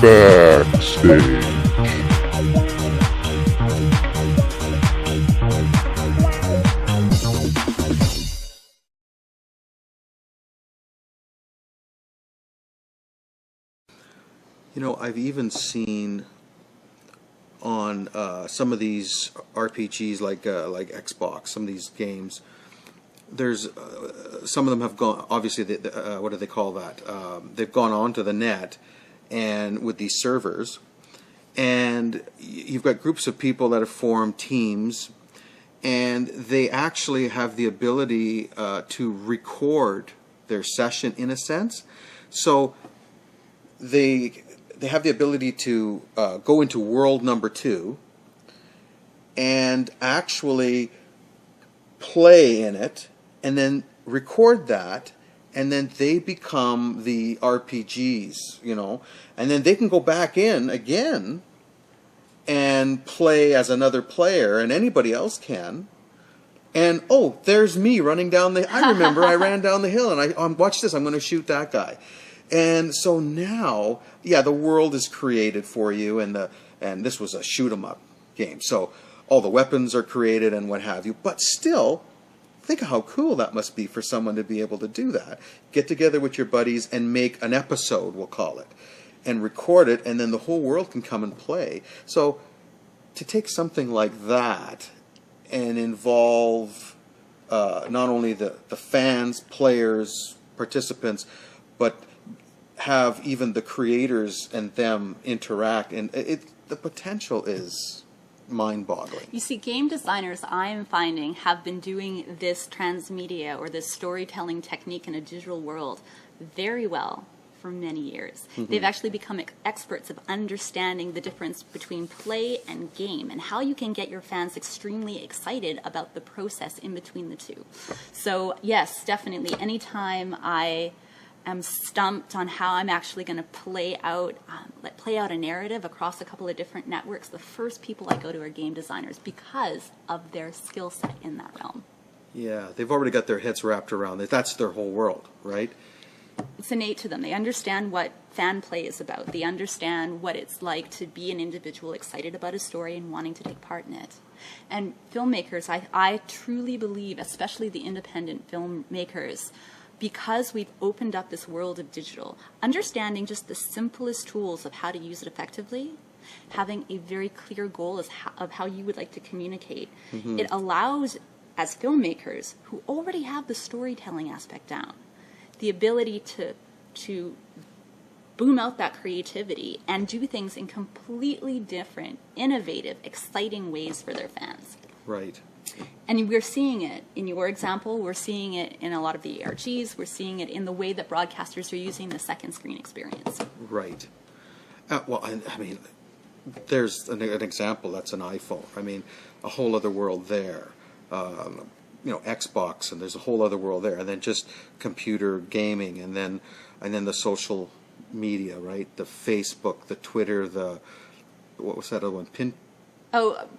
Backstage. You know, I've even seen on some of these RPGs like Xbox, some of these games. There's some of them have gone. Obviously, what do they call that? They've gone onto the net, and with these servers, and you've got groups of people that have formed teams, and they actually have the ability to record their session in a sense. So they have the ability to go into world number 2 and actually play in it and then record that, and then they become the RPGs, you know, and then they can go back in again and play as another player, and anybody else can. And oh, there's me running down the. I remember I ran down the hill, and I watch this. I'm going to shoot that guy. And so now, yeah, the world is created for you, and this was a shoot 'em up game, so all the weapons are created and what have you. But still, think of how cool that must be for someone to be able to do that. Get together with your buddies and make an episode, we'll call it, and record it, and then the whole world can come and play. So to take something like that and involve not only the fans, players, participants, but have even the creators and them interact, and the potential is mind-boggling. You see, game designers, I'm finding, have been doing this transmedia or this storytelling technique in a digital world very well for many years. Mm-hmm. They've actually become experts of understanding the difference between play and game, and how you can get your fans extremely excited about the process in between the two. So yes, definitely, anytime I am stumped on how I'm actually going to play out a narrative across a couple of different networks, the first people I go to are game designers because of their skill set in that realm. Yeah, they've already got their heads wrapped around it. That's their whole world, right? It's innate to them. They understand what fan play is about. They understand what it's like to be an individual excited about a story and wanting to take part in it. And filmmakers, I truly believe, especially the independent filmmakers, because we've opened up this world of digital, understanding just the simplest tools of how to use it effectively, having a very clear goal of how you would like to communicate. Mm-hmm. It allows, as filmmakers who already have the storytelling aspect down, the ability to boom out that creativity and do things in completely different, innovative, exciting ways for their fans. Right. And we're seeing it in your example. We're seeing it in a lot of the ARGs. We're seeing it in the way that broadcasters are using the second screen experience. Right. Well, I mean, there's an example. That's an iPhone. I mean, a whole other world there. You know, Xbox, and there's a whole other world there. And then just computer gaming, and then the social media, right? The Facebook, the Twitter, what was that other one?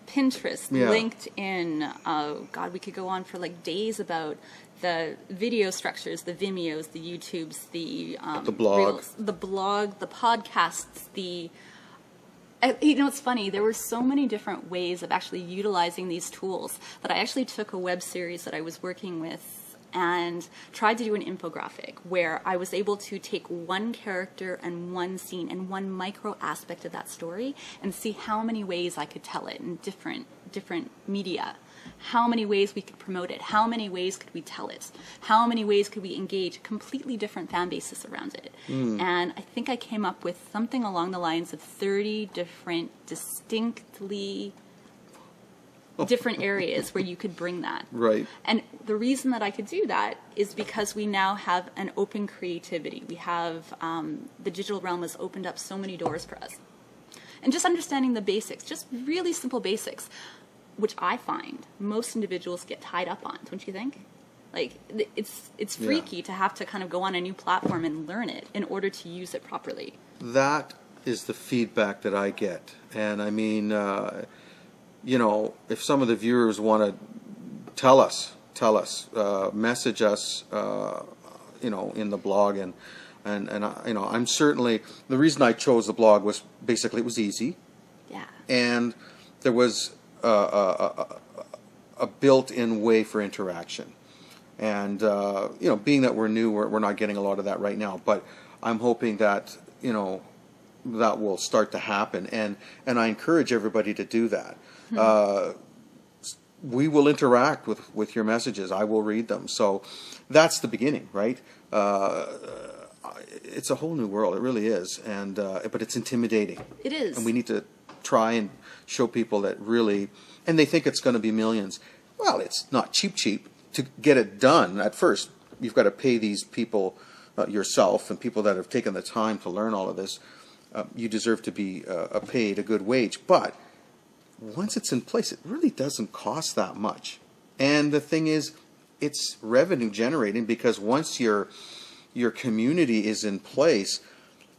Pinterest, yeah. LinkedIn. Oh God, we could go on for like days about the video structures, the Vimeos, the YouTubes, the blog, Reels, the podcasts, you know, it's funny. There were so many different ways of actually utilizing these tools that I actually took a web series that I was working with and tried to do an infographic where I was able to take one character and one scene and one micro aspect of that story and see how many ways I could tell it in different media, how many ways we could promote it, how many ways could we tell it, how many ways could we engage completely different fan bases around it. And I think I came up with something along the lines of 30 different distinctly different areas where you could bring that. Right. And the reason that I could do that is because we now have an open creativity. We have, the digital realm has opened up so many doors for us. And just understanding the basics, just really simple basics, which I find most individuals get tied up on, don't you think? Like, it's freaky to have to kind of go on a new platform and learn it in order to use it properly. That is the feedback that I get. And I mean, you know, if some of the viewers want to tell us, message us, you know, in the blog, and And I'm certainly, the reason I chose the blog was basically it was easy, Yeah. and there was a built-in way for interaction. And being that we're new, we're not getting a lot of that right now. But I'm hoping that that will start to happen, and I encourage everybody to do that. We will interact with your messages. I will read them. So that's the beginning, right? It's a whole new world. It really is, and but it's intimidating. It is. And we need to try and show people that really, and they think it's going to be millions. Well, it's not cheap. To get it done, at first, you've got to pay these people yourself, and people that have taken the time to learn all of this. You deserve to be paid a good wage. But once it's in place, it really doesn't cost that much. And the thing is, it's revenue generating, because once your community is in place,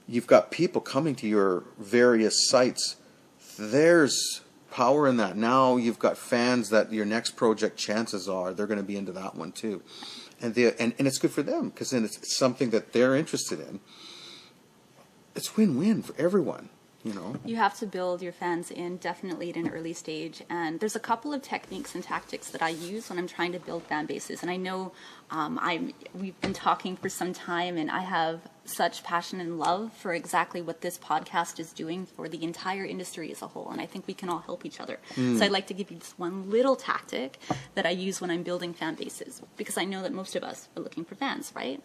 you've got people coming to your various sites. There's power in that. Now you've got fans that your next project, chances are they're going to be into that one too, and it's good for them, because then it's something that they're interested in. It's win-win for everyone. You have to build your fans in definitely at an early stage, and there's a couple of techniques and tactics that I use when I'm trying to build fan bases. And I know we've been talking for some time, and I have such passion and love for exactly what this podcast is doing for the entire industry as a whole, and I think we can all help each other. So I'd like to give you just one little tactic that I use when I'm building fan bases, because I know that most of us are looking for fans, right?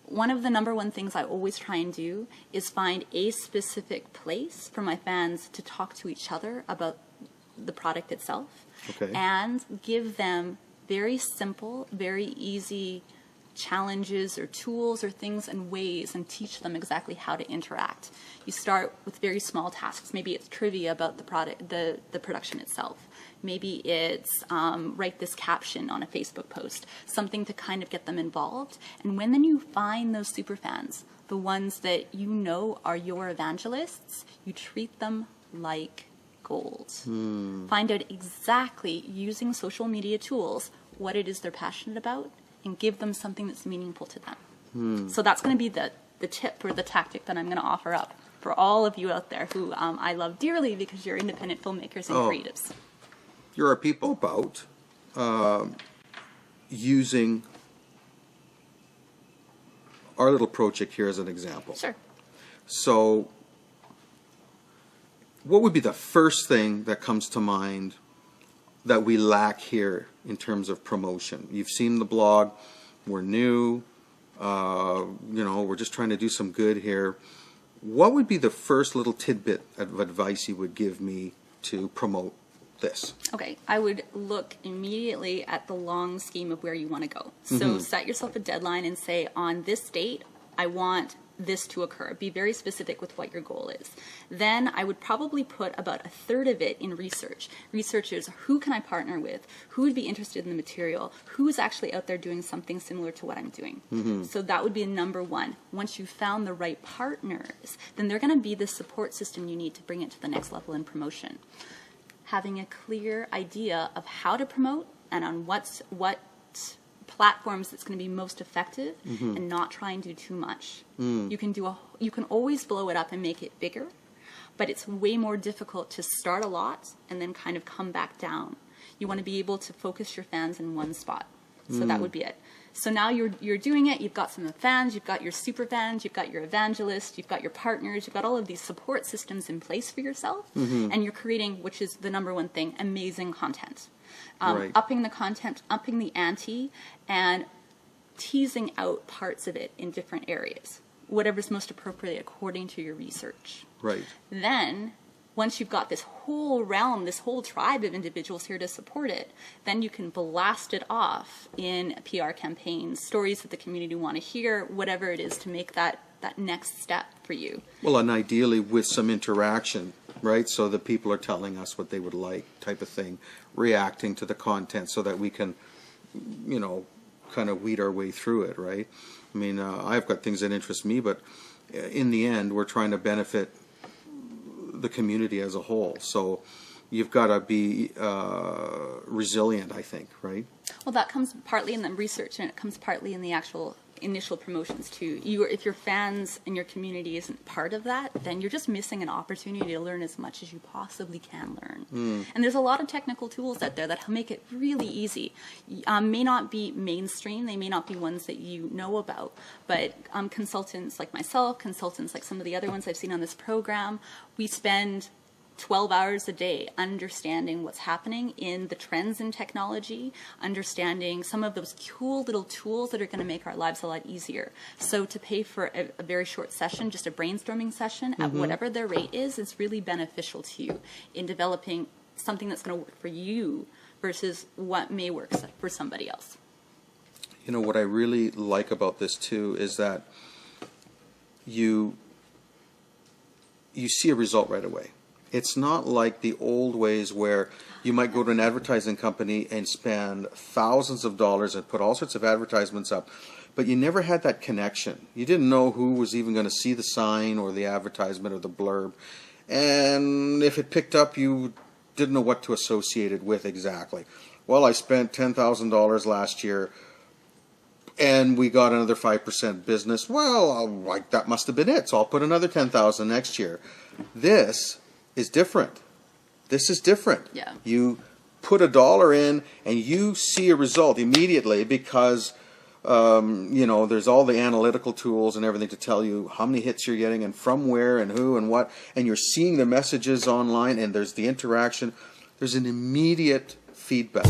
One of the number one things I always try and do is find a specific place for my fans to talk to each other about the product itself. Okay. And give them very simple, very easy challenges or tools or things and ways, and teach them exactly how to interact. You start with very small tasks. Maybe it's trivia about the product, the production itself. Maybe it's write this caption on a Facebook post, something to kind of get them involved. And when then you find those super fans, the ones that you know are your evangelists, you treat them like gold. Find out exactly, using social media tools, what it is they're passionate about, and give them something that's meaningful to them. So that's going to be the tip or the tactic that I'm going to offer up for all of you out there who I love dearly, because you're independent filmmakers and creatives. There are people about using our little project here as an example. Sure. So what would be the first thing that comes to mind that we lack here in terms of promotion? You've seen the blog. We're new. We're just trying to do some good here. What would be the first little tidbit of advice you would give me to promote this? Okay, I would look immediately at the long scheme of where you want to go. So set yourself a deadline and say, on this date, I want this to occur. Be very specific with what your goal is. Then I would probably put about a third of it in research. Research is, who can I partner with? Who would be interested in the material? Who is actually out there doing something similar to what I'm doing? So that would be number one. Once you've found the right partners, then they're going to be the support system you need to bring it to the next level in promotion. Having a clear idea of how to promote and on what platforms that's going to be most effective, and not try and do too much. You can always blow it up and make it bigger, but it's way more difficult to start a lot and then kind of come back down. You want to be able to focus your fans in one spot. So that would be it. So now you're doing it. You've got some fans, you've got your super fans, you've got your evangelists, you've got your partners, you've got all of these support systems in place for yourself, and you're creating, which is the number one thing, amazing content. Right. Upping the content, upping the ante, and teasing out parts of it in different areas, whatever's most appropriate according to your research. Right. Then, once you've got this whole realm, this whole tribe of individuals here to support it, then you can blast it off in PR campaigns, stories that the community want to hear, whatever it is to make that next step for you. Well, and ideally with some interaction, right? So the people are telling us what they would like, type of thing, reacting to the content so that we can, kind of weed our way through it, right? I mean, I've got things that interest me, but in the end, we're trying to benefit the community as a whole. So you've got to be resilient, I think, right? Well, that comes partly in the research, and it comes partly in the actual initial promotions too. If your fans and your community isn't part of that, then you're just missing an opportunity to learn as much as you possibly can learn. And there's a lot of technical tools out there that make it really easy. May not be mainstream, they may not be ones that you know about, but consultants like myself, consultants like some of the other ones I've seen on this program, we spend 12 hours a day understanding what's happening in the trends in technology, understanding some of those cool little tools that are going to make our lives a lot easier. So to pay for a very short session, just a brainstorming session at whatever their rate is really beneficial to you in developing something that's going to work for you versus what may work for somebody else. You know, what I really like about this too is that you see a result right away. It's not like the old ways where you might go to an advertising company and spend thousands of dollars and put all sorts of advertisements up, but you never had that connection. You didn't know who was even going to see the sign or the advertisement or the blurb. And if it picked up, you didn't know what to associate it with exactly. Well, I spent $10,000 last year and we got another 5% business. Well, like that must have been it. So I'll put another $10,000 next year. This is different. This is different. Yeah. You put $1 in and you see a result immediately because you know, there's all the analytical tools and everything to tell you how many hits you're getting and from where and who and what, and you're seeing the messages online and there's the interaction. There's an immediate feedback.